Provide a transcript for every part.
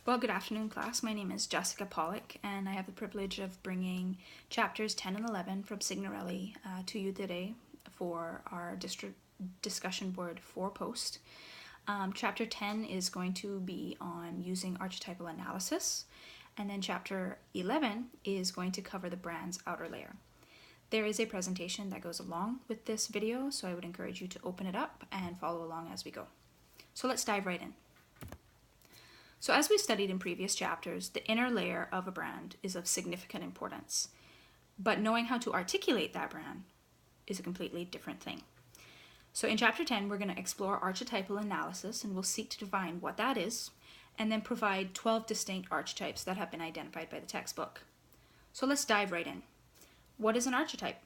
Well, good afternoon, class. My name is Jessica Pollock, and I have the privilege of bringing chapters 10 and 11 from Signorelli to you today for our district discussion board 4 post. Chapter 10 is going to be on using archetypal analysis, and then chapter 11 is going to cover the brand's outer layer. There is a presentation that goes along with this video, so I would encourage you to open it up and follow along as we go. So let's dive right in. So as we studied in previous chapters, the inner layer of a brand is of significant importance, but knowing how to articulate that brand is a completely different thing. So in chapter 10, we're going to explore archetypal analysis, and we'll seek to define what that is, and then provide 12 distinct archetypes that have been identified by the textbook. So let's dive right in. What is an archetype?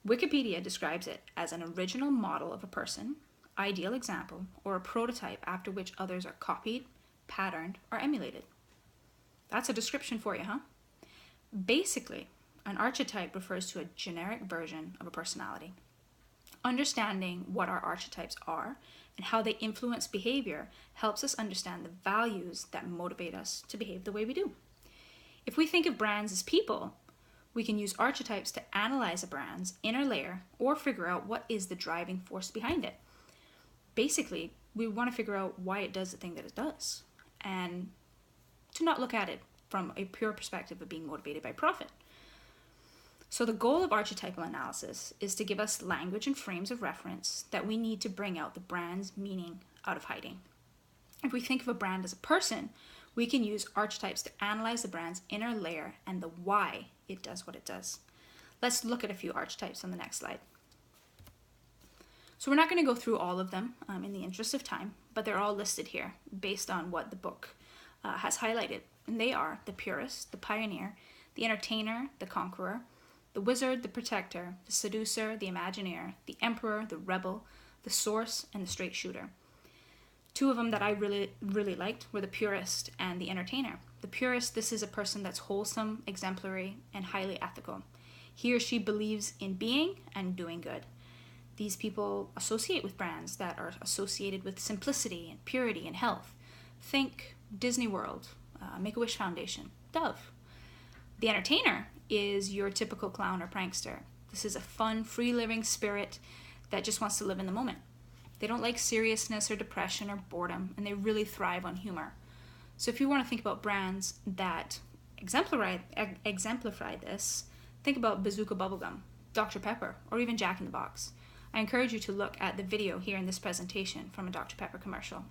Wikipedia describes it as an original model of a person, ideal example, or a prototype after which others are copied, patterned, or emulated. That's a description for you, huh? Basically, an archetype refers to a generic version of a personality. Understanding what our archetypes are and how they influence behavior helps us understand the values that motivate us to behave the way we do. If we think of brands as people, we can use archetypes to analyze a brand's inner layer or figure out what is the driving force behind it. Basically, we want to figure out why it does the thing that it does, and to not look at it from a pure perspective of being motivated by profit. So the goal of archetypal analysis is to give us language and frames of reference that we need to bring out the brand's meaning out of hiding. If we think of a brand as a person, we can use archetypes to analyze the brand's inner layer and the why it does what it does. Let's look at a few archetypes on the next slide. So we're not going to go through all of them in the interest of time, but they're all listed here based on what the book has highlighted. And they are the purist, the pioneer, the entertainer, the conqueror, the wizard, the protector, the seducer, the imagineer, the emperor, the rebel, the source, and the straight shooter. Two of them that I really liked were the purist and the entertainer. The purist, this is a person that's wholesome, exemplary, and highly ethical. He or she believes in being and doing good. These people associate with brands that are associated with simplicity and purity and health. Think Disney World, Make-A-Wish Foundation, Dove. The entertainer is your typical clown or prankster. This is a fun, free-living spirit that just wants to live in the moment. They don't like seriousness or depression or boredom, and they really thrive on humor. So if you want to think about brands that exemplify this, think about Bazooka Bubblegum, Dr. Pepper, or even Jack in the Box. I encourage you to look at the video here in this presentation from a Dr. Pepper commercial.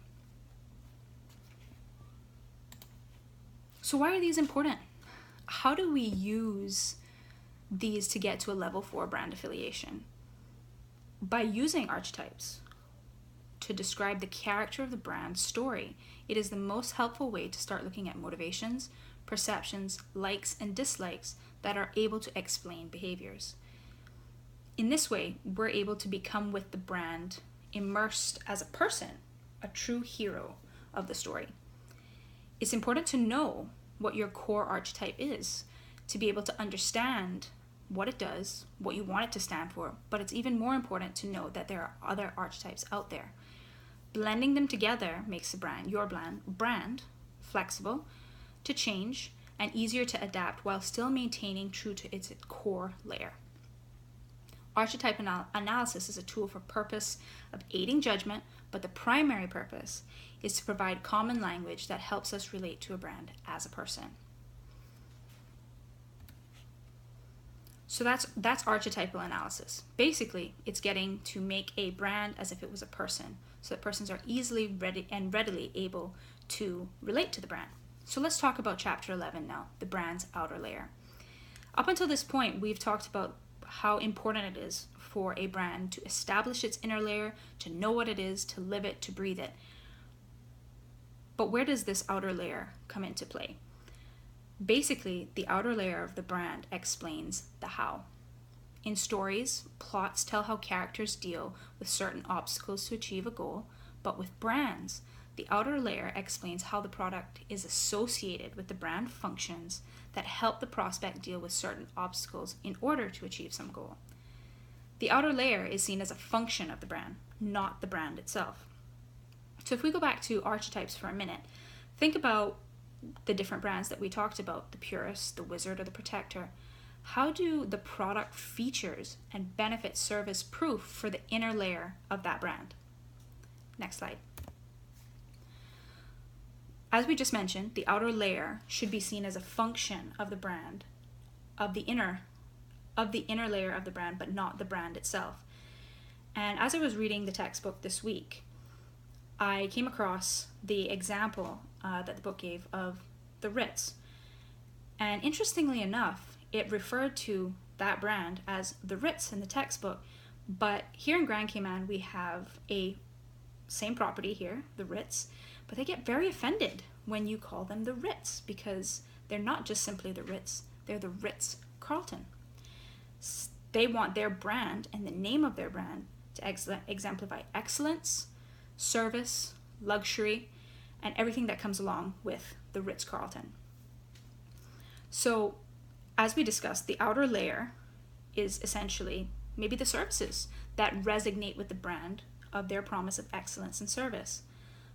So why are these important? How do we use these to get to a level 4 brand affiliation? By using archetypes to describe the character of the brand story, it is the most helpful way to start looking at motivations, perceptions, likes, and dislikes that are able to explain behaviors. In this way, we're able to become with the brand immersed as a person, a true hero of the story. It's important to know what your core archetype is to be able to understand what it does, what you want it to stand for, but it's even more important to know that there are other archetypes out there. Blending them together makes the brand, your brand, flexible to change and easier to adapt while still maintaining true to its core layer. Archetype analysis is a tool for purpose of aiding judgment, but the primary purpose is to provide common language that helps us relate to a brand as a person. So that's archetypal analysis. Basically, it's getting to make a brand as if it was a person, so that persons are readily able to relate to the brand. So let's talk about chapter 11 now, the brand's outer layer. Up until this point, we've talked about how important it is for a brand to establish its inner layer, to know what it is, to live it, to breathe it. But where does this outer layer come into play? Basically, the outer layer of the brand explains the how. In stories, plots tell how characters deal with certain obstacles to achieve a goal, but with brands, the outer layer explains how the product is associated with the brand functions that help the prospect deal with certain obstacles in order to achieve some goal. The outer layer is seen as a function of the brand, not the brand itself. So if we go back to archetypes for a minute, think about the different brands that we talked about, the Purist, the Wizard, or the Protector, how do the product features and benefits serve as proof for the inner layer of that brand? Next slide. As we just mentioned, the outer layer should be seen as a function of the brand, of the inner layer of the brand, but not the brand itself. And as I was reading the textbook this week, I came across the example that the book gave of the Ritz. And interestingly enough, it referred to that brand as the Ritz in the textbook. But here in Grand Cayman, we have a same property here, the Ritz, but they get very offended when you call them the Ritz, because they're not just simply the Ritz, they're the Ritz-Carlton. They want their brand and the name of their brand to exemplify excellence, service, luxury, and everything that comes along with the Ritz-Carlton. So, as we discussed, the outer layer is essentially maybe the services that resonate with the brand of their promise of excellence and service.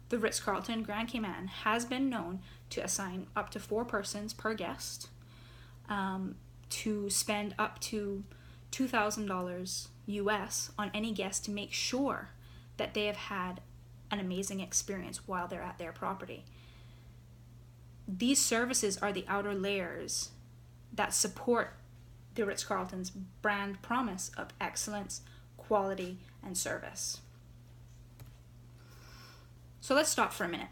The Ritz-Carlton Grand Cayman has been known to assign up to 4 persons per guest, to spend up to $2,000 US on any guest to make sure that they have had an amazing experience while they're at their property. These services are the outer layers that support the Ritz-Carlton's brand promise of excellence, quality, and service. So let's stop for a minute.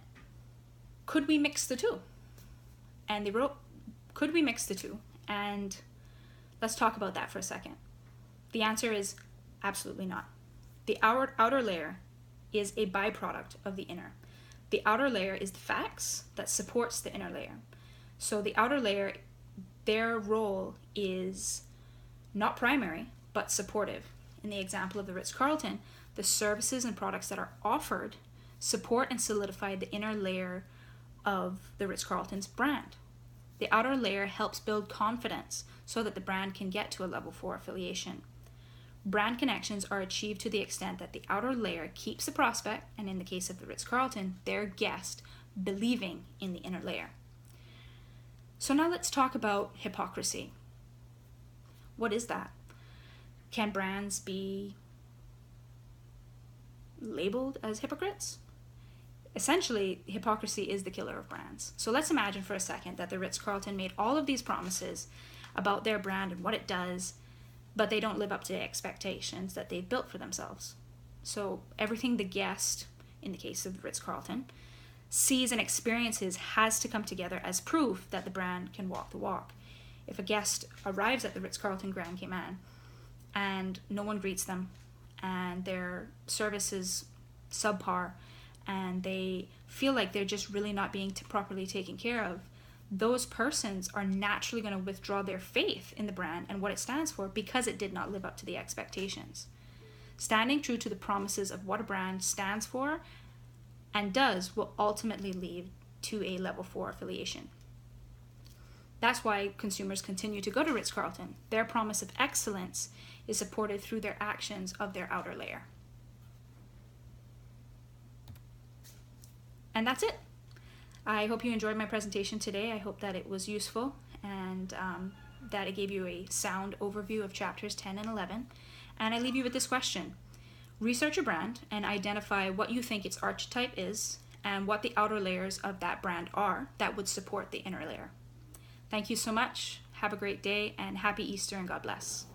Could we mix the two? And they wrote, could we mix the two? And let's talk about that for a second. The answer is absolutely not. The outer layer is a byproduct of the inner. The outer layer is the facts that supports the inner layer. So the outer layer, their role is not primary, but supportive. In the example of the Ritz-Carlton, the services and products that are offered support and solidify the inner layer of the Ritz-Carlton's brand. The outer layer helps build confidence so that the brand can get to a level 4 affiliation. Brand connections are achieved to the extent that the outer layer keeps the prospect, and in the case of the Ritz-Carlton, their guest, believing in the inner layer. So now let's talk about hypocrisy. What is that? Can brands be labeled as hypocrites? Essentially, hypocrisy is the killer of brands. So let's imagine for a second that the Ritz-Carlton made all of these promises about their brand and what it does, but they don't live up to the expectations that they've built for themselves. So everything the guest, in the case of the Ritz-Carlton, sees and experiences has to come together as proof that the brand can walk the walk. If a guest arrives at the Ritz-Carlton Grand Cayman and no one greets them and their service is subpar and they feel like they're just really not being properly taken care of, those persons are naturally going to withdraw their faith in the brand and what it stands for because it did not live up to the expectations. Standing true to the promises of what a brand stands for and does will ultimately lead to a level 4 affiliation. That's why consumers continue to go to Ritz-Carlton. Their promise of excellence is supported through their actions of their outer layer. And that's it. I hope you enjoyed my presentation today. I hope that it was useful and that it gave you a sound overview of chapters 10 and 11. And I leave you with this question. Research a brand and identify what you think its archetype is and what the outer layers of that brand are that would support the inner layer. Thank you so much. Have a great day and happy Easter and God bless.